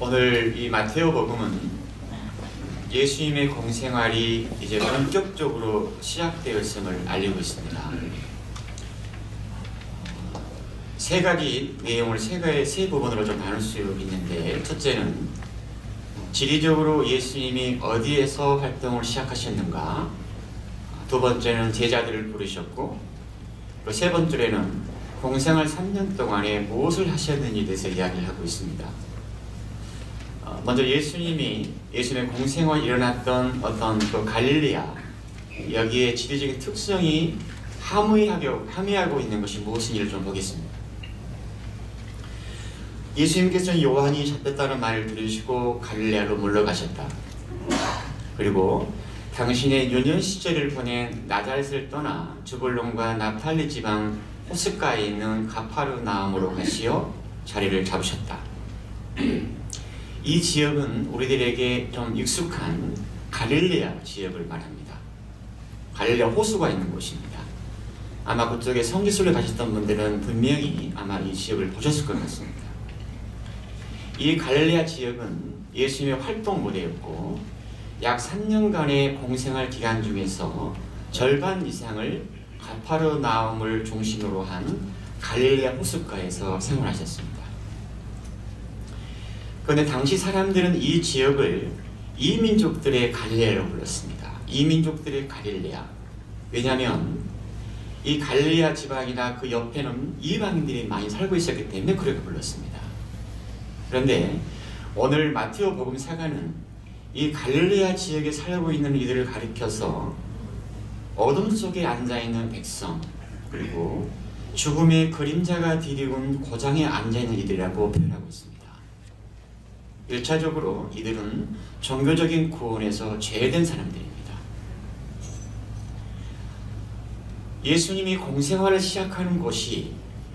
오늘 이 마테오 복음은 예수님의 공생활이 이제 본격적으로 시작되었음을 알리고 있습니다. 세 가지 내용을 세 부분으로 좀 나눌 수 있는데, 첫째는 지리적으로 예수님이 어디에서 활동을 시작하셨는가, 두 번째는 제자들을 부르셨고, 또 세 번째는 공생활 3년 동안에 무엇을 하셨는지에 대해서 이야기를 하고 있습니다. 먼저 예수님의 공생활이 일어났던 어떤 그 갈릴레아, 여기에 지리적인 특성이 함의하고 있는 것이 무엇인지를 좀 보겠습니다. 예수님께서는 요한이 잡혔다는 말을 들으시고 갈릴레아로 물러가셨다. 그리고 당신의 유년 시절을 보낸 나자렛을 떠나 주불론과 납탈리 지방 호스가에 있는 가파르나움으로 가시어 자리를 잡으셨다. 이 지역은 우리들에게 좀 익숙한 갈릴레아 지역을 말합니다. 갈릴레아 호수가 있는 곳입니다. 아마 그쪽에 성지순례 가셨던 분들은 분명히 아마 이 지역을 보셨을 것 같습니다. 이 갈릴레아 지역은 예수님의 활동 무대였고, 약 3년간의 공생활 기간 중에서 절반 이상을 가파르나움을 중심으로 한 갈릴레아 호숫가에서 생활하셨습니다. 그런데 당시 사람들은 이 지역을 이민족들의 갈릴레아로 불렀습니다. 이민족들의 갈릴레아. 왜냐하면 이 갈릴레아 지방이나 그 옆에는 이방인들이 많이 살고 있었기 때문에 그렇게 불렀습니다. 그런데 오늘 마테오 복음사가는 이 갈릴레아 지역에 살고 있는 이들을 가리켜서 어둠 속에 앉아있는 백성, 그리고 죽음의 그림자가 뒤리운 고장에 앉아있는 이들이라고 표현하고 있습니다. 1차적으로 이들은 종교적인 구원에서 제외된 사람들입니다. 예수님이 공생활을 시작하는 곳이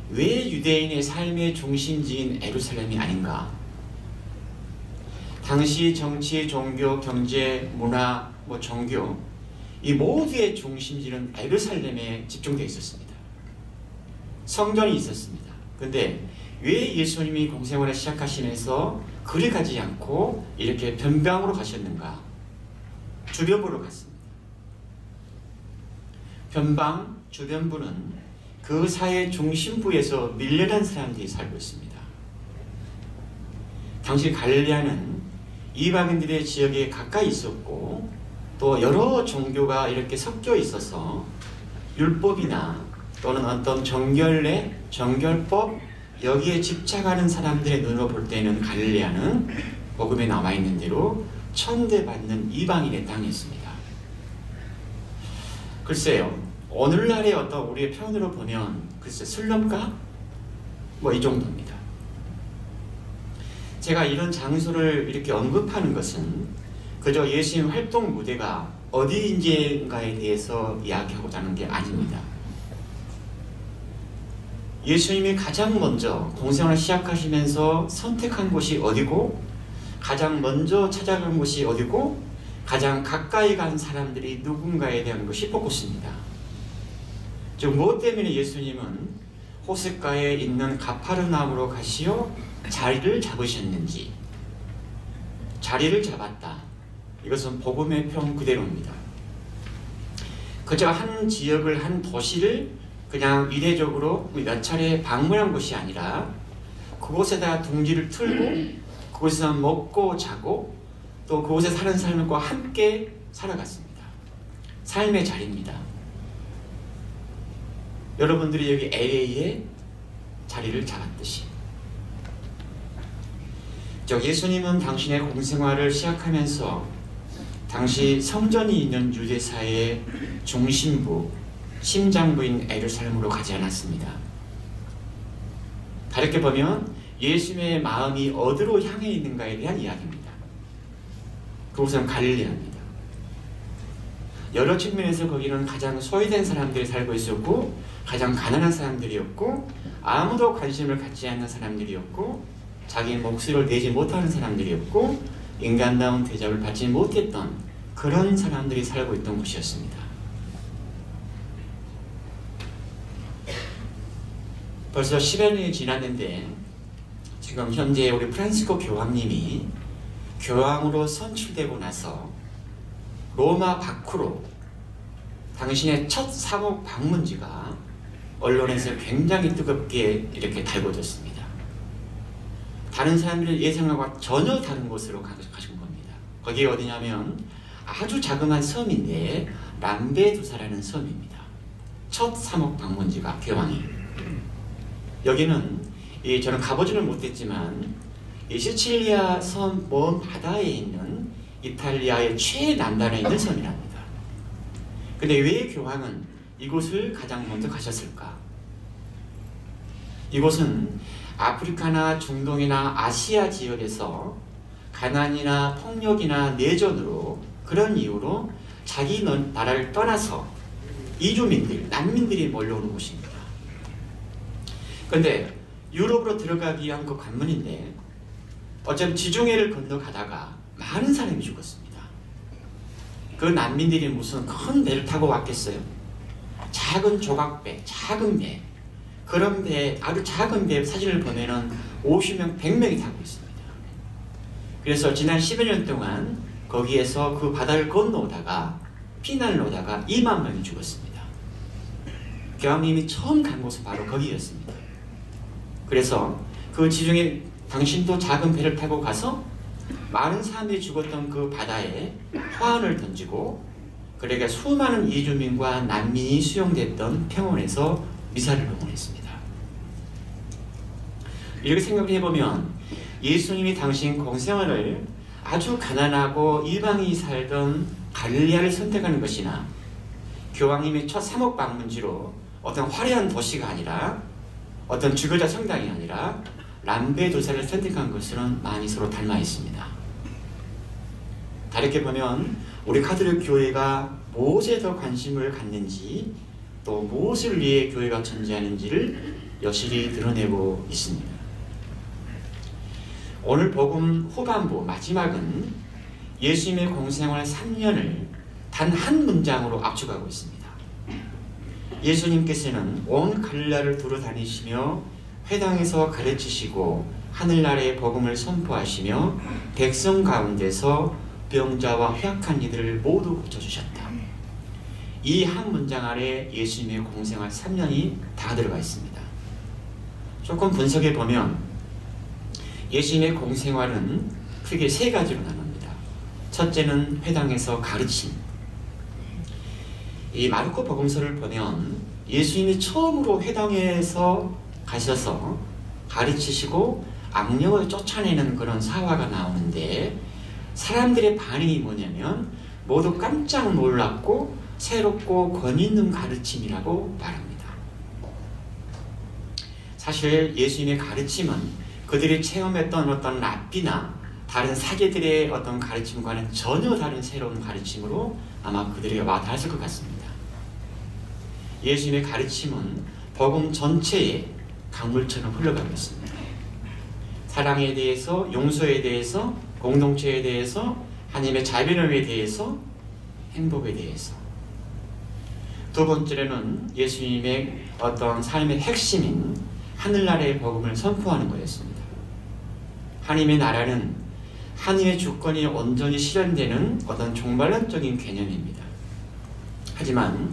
왜 유대인의 삶의 중심지인 예루살렘이 아닌가? 당시 정치, 종교, 경제, 문화, 종교, 이 모두의 중심지는 예루살렘에 집중되어 있었습니다. 성전이 있었습니다. 그런데 왜 예수님이 공생활을 시작하시면서 그리 가지 않고 이렇게 변방으로 가셨는가? 주변부로 갔습니다. 변방, 주변부는 그 사회 중심부에서 밀려난 사람들이 살고 있습니다. 당시 갈릴레아는 이방인들의 지역에 가까이 있었고, 또 여러 종교가 이렇게 섞여 있어서 율법이나 또는 어떤 정결례, 정결법, 여기에 집착하는 사람들의 눈으로 볼 때는 갈릴레아는 복음에 나와 있는 대로 천대받는 이방인의 땅이었습니다. 글쎄요, 오늘날의 어떤 우리의 표현으로 보면 글쎄 슬럼가? 이 정도입니다. 제가 이런 장소를 이렇게 언급하는 것은 그저 예수님 활동 무대가 어디인지에 대해서 이야기하고자 하는 게 아닙니다. 예수님이 가장 먼저 공생활을 시작하시면서 선택한 곳이 어디고, 가장 먼저 찾아간 곳이 어디고, 가장 가까이 간 사람들이 누군가에 대한 것이 포커스입니다. 즉 무엇 때문에 예수님은 호숫가에 있는 가파르나움으로 가시어 자리를 잡으셨는지, 자리를 잡았다. 이것은 복음의 표현 그대로입니다. 그저 한 지역을, 한 도시를 그냥 이례적으로 몇 차례 방문한 것이 아니라 그곳에다 둥지를 틀고 그곳에서 먹고 자고 또 그곳에 사는 사람들과 함께 살아갔습니다. 삶의 자리입니다. 여러분들이 여기 LA에 자리를 잡았듯이, 예수님은 당신의 공생활을 시작하면서 당시 성전이 있는 유대사의 중심부, 심장부인 예루살렘으로 가지 않았습니다. 다르게 보면 예수님의 마음이 어디로 향해 있는가에 대한 이야기입니다. 그곳은 갈릴레아입니다. 여러 측면에서 거기는 가장 소외된 사람들이 살고 있었고, 가장 가난한 사람들이었고, 아무도 관심을 갖지 않는 사람들이었고, 자기 목소리를 내지 못하는 사람들이었고, 인간다운 대접을 받지 못했던 그런 사람들이 살고 있던 곳이었습니다. 벌써 10여 년이 지났는데 지금 현재 우리 프란시스코 교황님이 교황으로 선출되고 나서 로마 밖으로 당신의 첫 사목 방문지가 언론에서 굉장히 뜨겁게 이렇게 달궈졌습니다. 다른 사람들의 예상과 전혀 다른 곳으로 가신 겁니다. 거기에 어디냐면 아주 자그마한 섬인데 람베두사라는 섬입니다. 첫 사목 방문지가 교황이. 여기는 저는 가보지는 못했지만 이 시칠리아 섬 먼 바다에 있는 이탈리아의 최남단에 있는 섬이랍니다. 근데 왜 교황은 이곳을 가장 먼저 가셨을까? 이곳은 아프리카나 중동이나 아시아 지역에서 가난이나 폭력이나 내전으로 그런 이유로 자기 나라를 떠나서 이주민들, 난민들이 몰려오는 곳입니다. 그런데 유럽으로 들어가기 위한 그 관문인데 어차피 지중해를 건너가다가 많은 사람이 죽었습니다. 그 난민들이 무슨 큰 배를 타고 왔겠어요? 작은 조각배, 작은 배. 그런 배, 아주 작은 배 사진을 보면은 50명, 100명이 타고 있습니다. 그래서 지난 10여 년 동안 거기에서 그 바다를 건너오다가 피난을 오다가 2만 명이 죽었습니다. 교황님이 처음 간 곳은 바로 거기였습니다. 그래서 그 지중해 당신도 작은 배를 타고 가서 많은 사람들이 죽었던 그 바다에 화환을 던지고 그러니까 수많은 이주민과 난민이 수용됐던 평원에서 미사를 봉헌했습니다. 이렇게 생각을 해보면 예수님이 당신 공생활을 아주 가난하고 이방인이 살던 갈릴리아를 선택하는 것이나 교황님의 첫 사목 방문지로 어떤 화려한 도시가 아니라 어떤 주교자 성당이 아니라 람베두사를 선택한 것은 많이 서로 닮아 있습니다. 다르게 보면 우리 카톨릭 교회가 무엇에 더 관심을 갖는지 또 무엇을 위해 교회가 존재하는지를 여실히 드러내고 있습니다. 오늘 복음 후반부 마지막은 예수님의 공생활 3년을 단 한 문장으로 압축하고 있습니다. 예수님께서는 온 갈릴리아를 두루 다니시며 회당에서 가르치시고 하늘나라의 복음을 선포하시며 백성 가운데서 병자와 회약한 이들을 모두 고쳐주셨다. 이 한 문장 아래 예수님의 공생활 3년이 다 들어가 있습니다. 조금 분석해 보면 예수님의 공생활은 크게 세 가지로 나눕니다. 첫째는 회당에서 가르침. 이 마르코 복음서를 보면 예수님이 처음으로 회당에서 가셔서 가르치시고 악령을 쫓아내는 그런 사화가 나오는데 사람들의 반응이 뭐냐면 모두 깜짝 놀랐고 새롭고 권위 있는 가르침이라고 말합니다. 사실 예수님의 가르침은 그들이 체험했던 어떤 랍비나 다른 사제들의 어떤 가르침과는 전혀 다른 새로운 가르침으로 아마 그들에게 와닿았을 것 같습니다. 예수님의 가르침은 복음 전체에 강물처럼 흘러가고 있습니다. 사랑에 대해서, 용서에 대해서, 공동체에 대해서, 하나님의 자비함에 대해서, 행복에 대해서. 두 번째로는 예수님의 어떤 삶의 핵심인 하늘나라의 복음을 선포하는 거였습니다. 하나님의 나라는 하나님의 주권이 온전히 실현되는 어떤 종말론적인 개념입니다. 하지만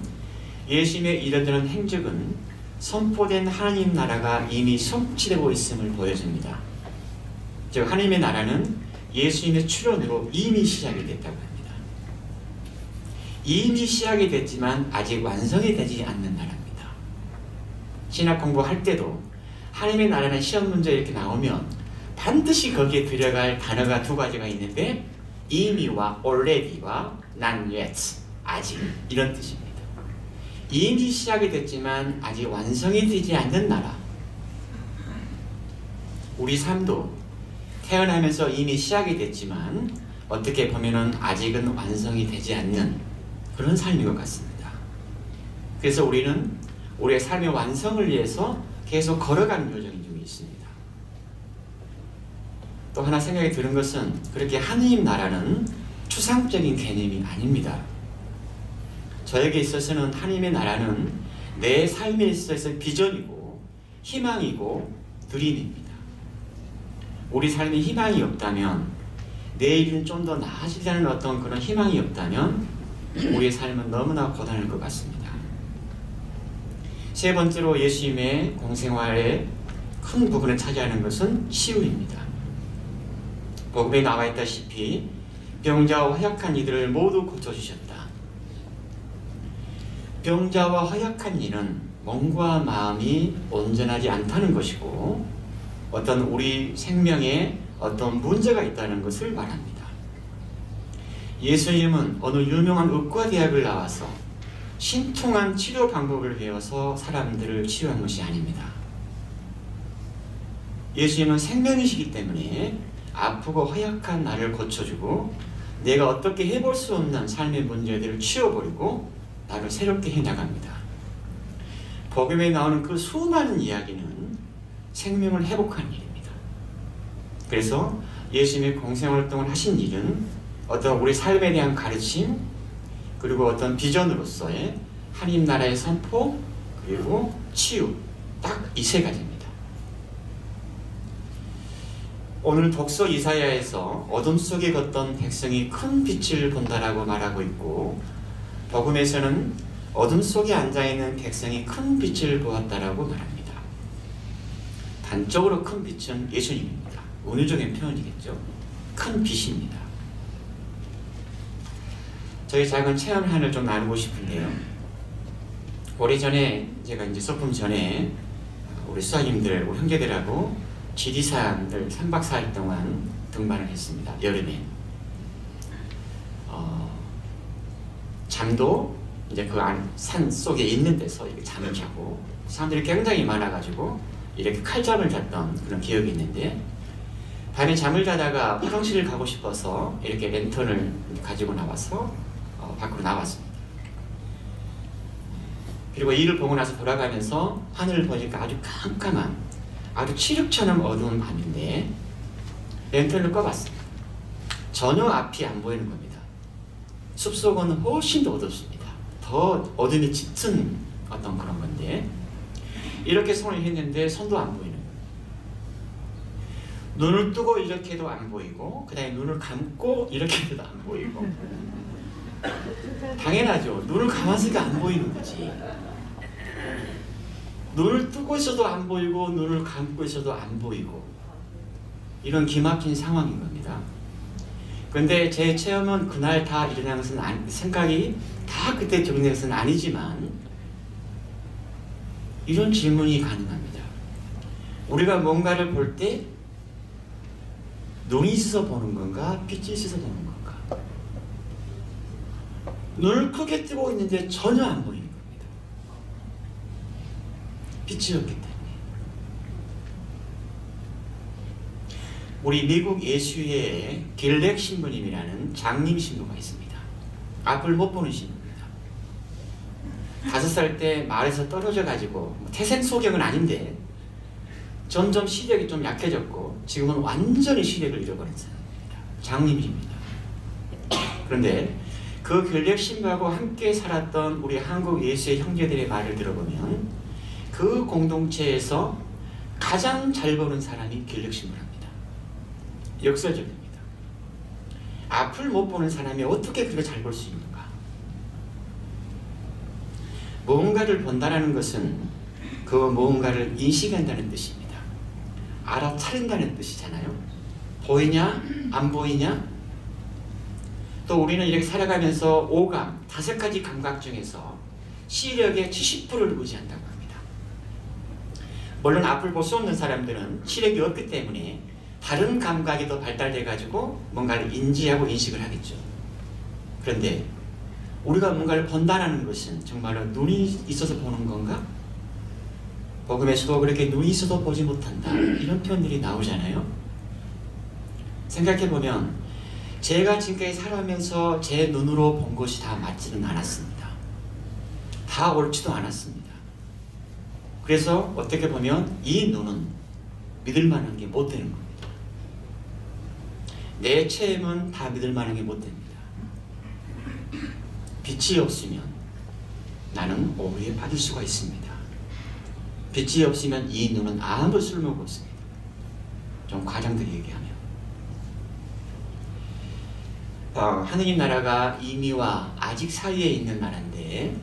예수님의 이러저런 행적은 선포된 하나님 나라가 이미 성취되고 있음을 보여줍니다. 즉 하나님의 나라는 예수님의 출현으로 이미 시작이 됐다고 합니다. 이미 시작이 됐지만 아직 완성이 되지 않는 나라입니다. 신학 공부할 때도 하나님의 나라는 시험 문제 이렇게 나오면 반드시 거기에 들어갈 단어가 두 가지가 있는데 이미와 already와 not yet, 아직 이런 뜻입니다. 이미 시작이 됐지만 아직 완성이 되지 않는 나라. 우리 삶도 태어나면서 이미 시작이 됐지만 어떻게 보면은 아직은 완성이 되지 않는 그런 삶인 것 같습니다. 그래서 우리는 우리의 삶의 완성을 위해서 계속 걸어가는 여정 중에 있습니다. 또 하나 생각이 드는 것은 그렇게 하느님 나라는 추상적인 개념이 아닙니다. 저에게 있어서는 하나님의 나라는 내 삶에 있어서 비전이고 희망이고 드림입니다. 우리 삶에 희망이 없다면, 내일은 좀 더 나아지려는 어떤 그런 희망이 없다면 우리의 삶은 너무나 고단할 것 같습니다. 세 번째로 예수님의 공생활의 큰 부분을 차지하는 것은 치유입니다. 복음에 나와 있다시피 병자와 허약한 이들을 모두 고쳐주셨다. 병자와 허약한 이는 몸과 마음이 온전하지 않다는 것이고 어떤 우리 생명에 어떤 문제가 있다는 것을 말합니다. 예수님은 어느 유명한 의과대학을 나와서 신통한 치료 방법을 배워서 사람들을 치유한 것이 아닙니다. 예수님은 생명이시기 때문에 아프고 허약한 나를 고쳐주고 내가 어떻게 해볼 수 없는 삶의 문제들을 치워버리고 나를 새롭게 해나갑니다. 복음에 나오는 그 수많은 이야기는 생명을 회복한 일입니다. 그래서 예수님의 공생활동을 하신 일은 어떤 우리 삶에 대한 가르침, 그리고 어떤 비전으로서의 하나님 나라의 선포, 그리고 치유, 딱 이 세 가지입니다. 오늘 독서 이사야에서 어둠 속에 걷던 백성이 큰 빛을 본다라고 말하고 있고, 복음에서는 어둠 속에 앉아있는 백성이 큰 빛을 보았다라고 말합니다. 단적으로 큰 빛은 예수님입니다. 은유적인 표현이겠죠. 큰 빛입니다. 저희 작은 체험 하나를 좀 나누고 싶은데요. 오래전에 제가 이제 소품 전에 우리 수사님들, 우리 형제들하고 지리산을 3박 4일 동안 등반을 했습니다. 여름에. 잠도 이제 그 산 속에 있는 데서 이렇게 잠을 자고, 사람들이 굉장히 많아가지고 이렇게 칼잠을 잤던 그런 기억이 있는데, 밤에 잠을 자다가 화장실을 가고 싶어서 이렇게 랜턴을 가지고 나와서 밖으로 나왔습니다. 그리고 일을 보고 나서 돌아가면서 하늘을 보니까 아주 깜깜한, 아주 칠흑처럼 어두운 밤인데 랜턴을 꺼봤습니다. 전혀 앞이 안 보이는 겁니다. 숲속은 훨씬 더 어둡습니다. 더 어둠이 짙은 어떤 그런 건데, 이렇게 손을 했는데 손도 안 보이는 거예요. 눈을 뜨고 이렇게 해도 안 보이고, 그 다음에 눈을 감고 이렇게 해도 안 보이고. 당연하죠. 눈을 감아서가 안 보이는 거지. 눈을 뜨고 있어도 안 보이고 눈을 감고 있어도 안 보이고, 이런 기막힌 상황인 겁니다. 그런데 제 체험은 그날 다 일어난 것은 생각이 다 그때 정리된 것은 아니지만 이런 질문이 가능합니다. 우리가 뭔가를 볼 때 눈이 있어서 보는 건가, 빛이 있어서 보는 건가? 눈을 크게 뜨고 있는데 전혀 안 보이는 겁니다. 빛이 없기 때문에. 우리 미국 예수의 길렉 신부님이라는 장님 신부가 있습니다. 앞을 못 보는 신부입니다. 5살 때 마을에서 떨어져 가지고, 태생 소경은 아닌데 점점 시력이 좀 약해졌고 지금은 완전히 시력을 잃어버린 사람입니다. 장님입니다. 그런데 그 길렉 신부하고 함께 살았던 우리 한국 예수의 형제들의 말을 들어보면 그 공동체에서 가장 잘 보는 사람이 길렉 신부랍니다. 역설적입니다. 앞을 못 보는 사람이 어떻게 그렇게 잘 볼 수 있는가? 무언가를 본다는 것은 그 무언가를 인식한다는 뜻입니다. 알아차린다는 뜻이잖아요. 보이냐? 안 보이냐? 또 우리는 이렇게 살아가면서 오감, 5가지 감각 중에서 시력의 70%를 의지한다고 합니다. 물론 앞을 볼 수 없는 사람들은 시력이 없기 때문에 다른 감각이 더 발달돼 가지고 뭔가를 인지하고 인식을 하겠죠. 그런데 우리가 뭔가를 본다는 것은 정말로 눈이 있어서 보는 건가? 복음에서도 그렇게 눈이 있어도 보지 못한다, 이런 표현들이 나오잖아요. 생각해보면 제가 지금까지 살아가면서 제 눈으로 본 것이 다 맞지는 않았습니다. 다 옳지도 않았습니다. 그래서 어떻게 보면 이 눈은 믿을 만한 게 못 되는 겁니다. 내 체험은 다 믿을 만한 게 못 됩니다. 빛이 없으면 나는 오해에 빠질 수가 있습니다. 빛이 없으면 이 눈은 아무 쓸모가 없습니다. 좀 과장되게 얘기하면. 하느님 나라가 이미와 아직 사이에 있는 나라인데,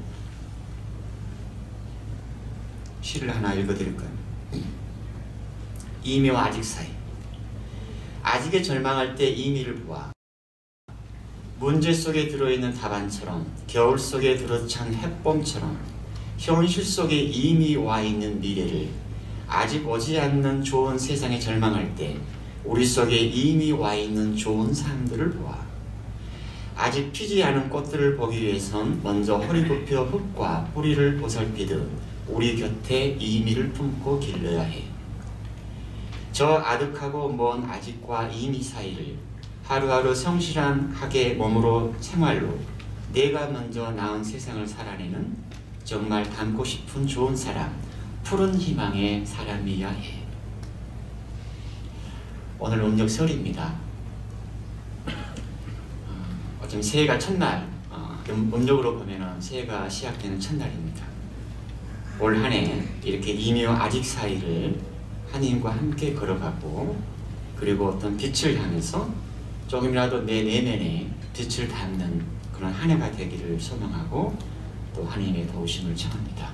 시를 하나 읽어드릴까요? 이미와 아직 사이. 아직에 절망할 때 이미를 보아. 문제 속에 들어있는 답안처럼, 겨울 속에 들어찬 햇봄처럼 현실 속에 이미 와 있는 미래를, 아직 오지 않는 좋은 세상에 절망할 때 우리 속에 이미 와 있는 좋은 삶들을 보아. 아직 피지 않은 꽃들을 보기 위해선 먼저 허리 굽혀 흙과 뿌리를 보살피듯 우리 곁에 이미를 품고 길러야 해. 저 아득하고 먼 아직과 이미 사이를 하루하루 성실하게 몸으로 생활로 내가 먼저 낳은 세상을 살아내는 정말 닮고 싶은 좋은 사람, 푸른 희망의 사람이어야 해. 오늘 음력설입니다. 지금 새해가 첫날, 음력으로 보면 새해가 시작되는 첫날입니다. 올 한 해 이렇게 이미와 아직 사이를 하나님과 함께 걸어가고, 그리고 어떤 빛을 향해서 조금이라도 내 내면에 빛을 담는 그런 한 해가 되기를 소망하고 또 하나님의 도우심을 청합니다.